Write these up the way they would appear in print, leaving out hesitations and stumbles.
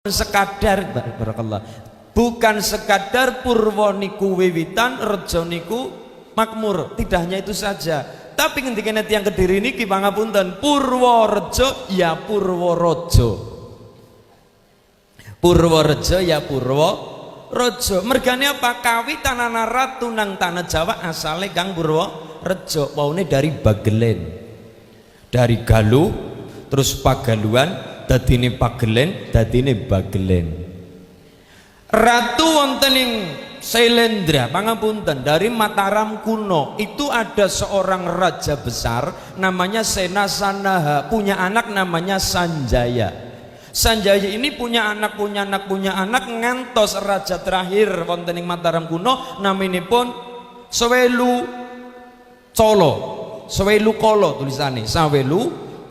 sekadar barakallah, bukan sekadar purwa niku wiwitan, rejo niku makmur, tidak hanya itu saja. Tapi ketika nanti yang Kediri niki pangapunten, Purworejo ya Purworejo, Purworejo ya Purworejo. Mergane apa? Kawitan ana ratu nang tanah Jawa asale kang Purworejo, waune dari Bagelen, dari Galuh terus Pagaluan, dadine Pagelen, dadine Bagelen. Ratu wonten ing Sailendra pangapunten dari Mataram kuno itu ada seorang raja besar namanya Senasanaha, punya anak namanya Sanjaya. Sanjaya ini punya anak ngantos raja terakhir wonten ing Mataram kuno naminipun Sawelu Colo, Sawelu Kolo tulisane, Sawelu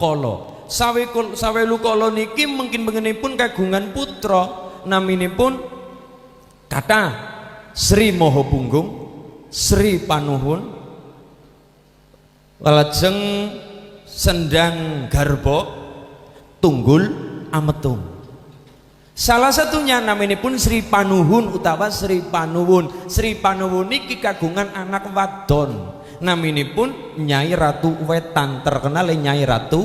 Kolo. Sawelu Kolo niki mungkin bengenipun kagungan putra naminipun kata Sri Mohopunggung, Sri Panuhun, lajeng Sendang Garbo, Tunggul Ametung. Salah satunya naminipun Sri Panuhun utawa Sri Panuwun. Sri Panuwun niki kagungan anak wadon, naminipun Nyai Ratu Wetan, terkenal Nyai Ratu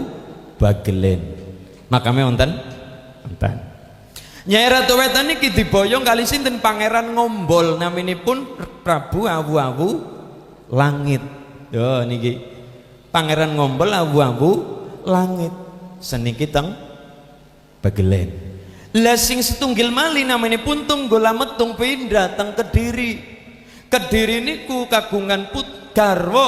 Bagelen. Makame wonten wonten. Nyai Ratu Wetan niki diboyong kali sinten Pangeran Ngombol, naminipun Prabu Awu-awu Langit. Yo niki Pangeran Ngombol Awu-awu Langit seniki teng Bagelen. Lah sing setunggil malih naminipun Tunggul Ametung pindah teng Kediri. Kediri niku kagungan garwa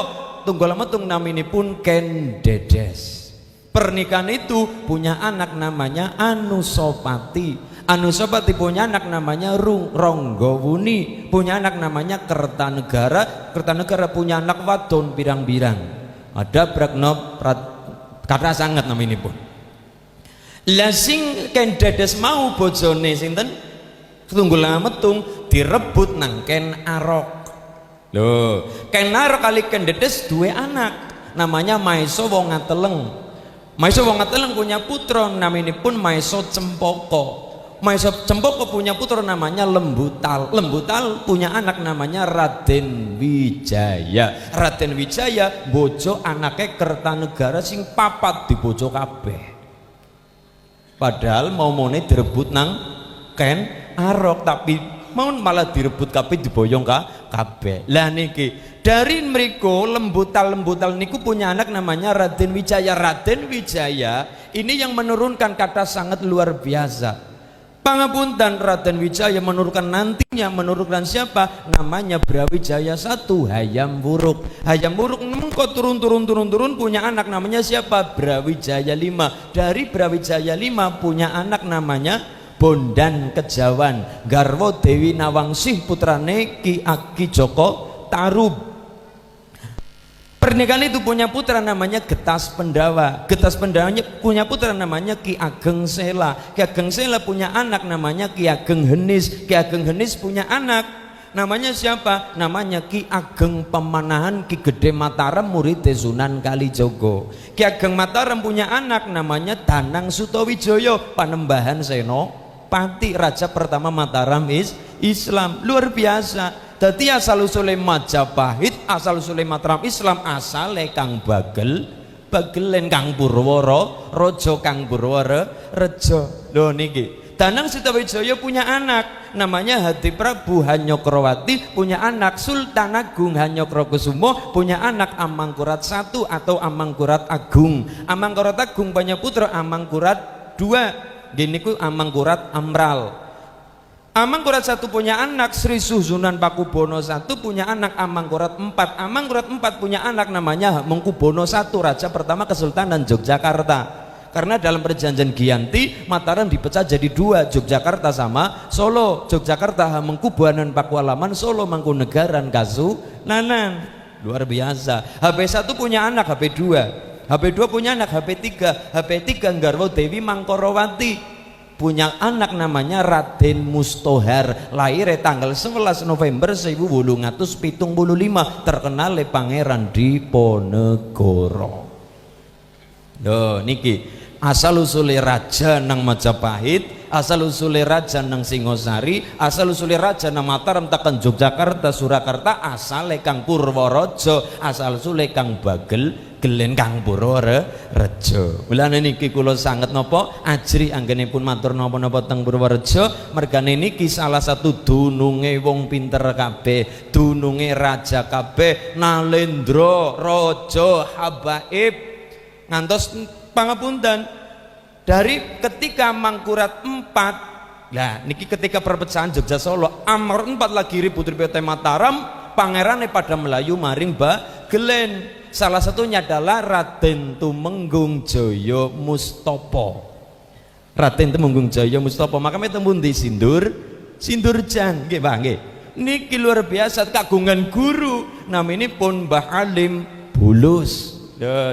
Tunggul Ametung naminipun Ken Dedes. Pernikahan itu punya anak namanya Anusapati. Anusapati punya anak namanya Ronggowuni, punya anak namanya Kertanegara. Kertanegara punya anak wadon pirang-pirang. Ada Pragnop kata sangat naminipun. Lah sing Ken Dedes mau bojone sinten Tunggul Ametung direbut nang Ken Arok. Loh, Ken Arok kali Ken Dedes duwe anak namanya Maeso Wongateleng. Maeso Wongateleng punya putra naminipun Maeso Cempoko. Maeso Cempoko punya putra namanya Lembutal. Lembutal punya anak namanya Raden Wijaya. Raden Wijaya bojo anaknya Kertanegara sing papat di bojo kabeh. Padahal mau-mone direbut nang Ken Arok, tapi mau malah direbut kabeh diboyong kabeh. Lah niki dari mriko Lembutal niku punya anak namanya Raden Wijaya. Raden Wijaya ini yang menurunkan kata sangat luar biasa. Pangapunten, Raden Wijaya menurunkan siapa? Namanya Brawijaya I Hayam Wuruk. Hayam Wuruk mengko turun punya anak namanya siapa? Brawijaya V. Dari Brawijaya V punya anak namanya Bondan Kejawan, garwa Dewi Nawangsih putrane Ki Aki Joko Tarub. Pernikahan itu punya putra namanya Getas Pendawa. Getas Pendawanya punya putra namanya Ki Ageng Sela. Ki Ageng Sela punya anak namanya Ki Ageng Henis. Ki Ageng Henis punya anak namanya siapa? Namanya Ki Ageng Pemanahan Ki Gede Mataram murid Sunan Kalijogo. Ki Ageng Mataram punya anak namanya Danang Sutawijaya, Panembahan Senopati, raja pertama Mataram Islam. Luar biasa. Dadi asal usule Majapahit, asal usule Mataram Islam, asale kang Bagelen, kang Purworejo, kang Purworejo. Lho niki Danang Sutawijaya punya anak namanya Hadi Prabu Hanyokrawati, punya anak Sultan Agung Hanyokrokusumo, punya anak Amangkurat I atau Amangkurat Agung. Amangkurat Agung punya putra Amangkurat II, gini ku Amangkurat Amral. Amangkurat I punya anak Sri Susunan Pakubono I, punya anak Amangkurat IV. Amangkurat IV punya anak namanya Mangkubono I, raja pertama Kesultanan Yogyakarta. Karena dalam perjanjian Giyanti Mataram dipecah jadi dua, Yogyakarta sama Solo. Yogyakarta Hamengkubuanan Pakualaman, Solo Mangkunegaran Kasunanan. Luar biasa. HP1 punya anak HP2. HP2 punya anak HP3. HP3 garwa Dewi Mangkorowati, punya anak namanya Raden Mustohar, lahir tanggal 11 November 1875, terkenal Pangeran Diponegoro. Loh niki asal usule raja nang Majapahit, asal usule raja nang Singosari, asal usule raja nang Mataram tekan Yogyakarta Surakarta, asale kang Purworejo, asal usule kang Bagel Gelen kang Purworejo. Mulane niki kula sanget napa ajri anggenipun matur napa-napa teng Purworejo, mergane niki salah satu dununge wong pinter kabeh, dununge raja kabeh, Nalendra Raja Habaib. Ngantos pangapunten dari ketika Mangkurat 4, nah niki ketika perpecahan Jogja Solo, Amr 4 lagi ribut PT Mataram, pangerane pada Melayu maring Bagelen. Salah satunya adalah Raden Tumenggung Jaya Mustopo. Raden Tumenggung Jaya Mustopo, makanya tembun di Sindurjan, nggih Pak nggih. Niki luar biasa kagungan guru, naminipun Mbah Alim Bulus.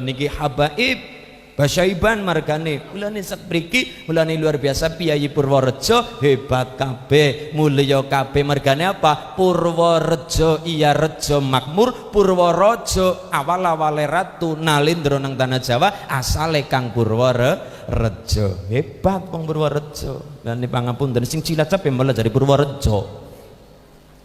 Niki Habaib Basyaiban margane. Mulane sapriki, mulane luar biasa Piyayi Purworejo hebat kabeh, mulya kabeh, mergane apa? Purworejo iya rejo makmur, Purworejo awal-awale ratu, Nalendra nang tanah Jawa, asale kang Purworejo. Hebat wong Purworejo. Lan pangapunten sing Cilacap malah dari Purworejo.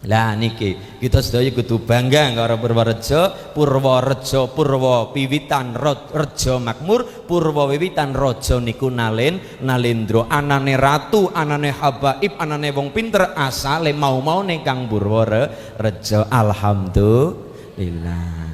Lah niki kita sedaya kudu bangga karo Purworejo. Purworejo Purwo piwitan rejo makmur, Purwo wiwitan raja niku Nalendra, anane ratu, anane habaib, anane wong pinter, asale mau-maune kang Purworejo. Alhamdulillah.